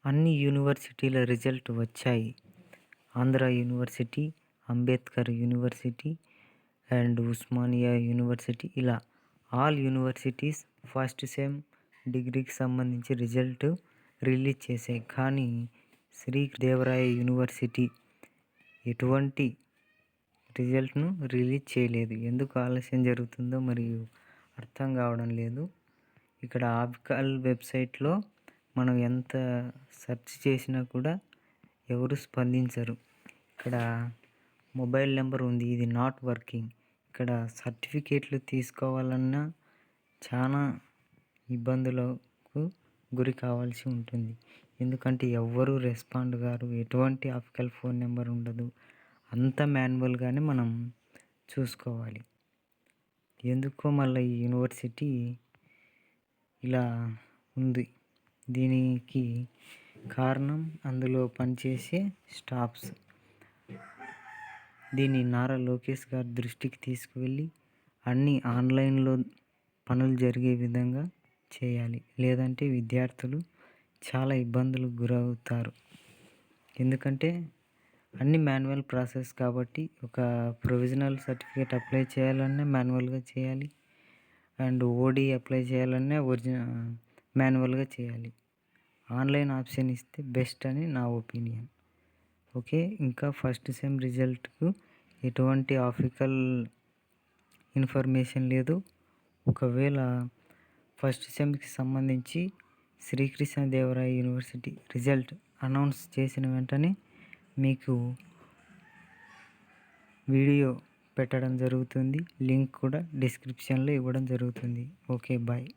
అన్ని యూనివర్సిటీల రిజల్ట్ వచ్చాయి. Andhra university, Ambedkar university and Osmania university, ఇలా ఆల్ యూనివర్సిటీస్ ఫస్ట్ సెమ్ డిగ్రీకి సంబంధించి రిజల్ట్ రిలీజ్ చేశాయి. కానీ శ్రీదేవరాయ యూనివర్సిటీ ఎటువంటి రిజల్ట్ను రిలీజ్ చేయలేదు. ఎందుకు ఆలస్యం జరుగుతుందో మరియు అర్థం కావడం లేదు. ఇక్కడ ఆఫికల్ వెబ్సైట్లో మనం ఎంత సెర్చ్ చేసినా కూడా ఎవరు స్పందించరు. ఇక్కడ మొబైల్ నెంబర్ ఉంది, ఇది నాట్ వర్కింగ్. ఇక్కడ సర్టిఫికేట్లు తీసుకోవాలన్నా చాలా ఇబ్బందులకు గురి కావాల్సి ఉంటుంది. ఎందుకంటే ఎవ్వరూ రెస్పాండ్ గారు, ఎటువంటి ఆఫికల్ ఫోన్ నెంబర్ ఉండదు. అంతా మాన్యువల్గానే మనం చూసుకోవాలి. ఎందుకో మళ్ళీ ఈ యూనివర్సిటీ ఇలా ఉంది. దీనికి కారణం అందులో పనిచేసే స్టాఫ్స్. దీన్ని నారా లోకేష్ గారి దృష్టికి తీసుకువెళ్ళి అన్నీ ఆన్లైన్లో పనులు జరిగే విధంగా చేయాలి. లేదంటే విద్యార్థులు చాలా ఇబ్బందులకు గురవుతారు. ఎందుకంటే అన్ని మాన్యువల్ ప్రాసెస్ కాబట్టి ఒక ప్రొవిజనల్ సర్టిఫికేట్ అప్లై చేయాలన్నా మాన్యువల్గా చేయాలి. అండ్ ఓడి అప్లై చేయాలన్నా మాన్యువల్గా చేయాలి. ఆన్లైన్ ఆప్షన్ ఇస్తే బెస్ట్ అని నా ఒపీనియన్. ఓకే, ఇంకా ఫస్ట్ సెమ్ రిజల్ట్కు ఎటువంటి ఆఫికల్ ఇన్ఫర్మేషన్ లేదు. ఒకవేళ ఫస్ట్ సెమ్కి సంబంధించి శ్రీకృష్ణదేవరాయ యూనివర్సిటీ రిజల్ట్ అనౌన్స్ చేసిన వెంటనే మీకు వీడియో పెట్టడం జరుగుతుంది. లింక్ కూడా డిస్క్రిప్షన్లో ఇవ్వడం జరుగుతుంది. Okay, bye.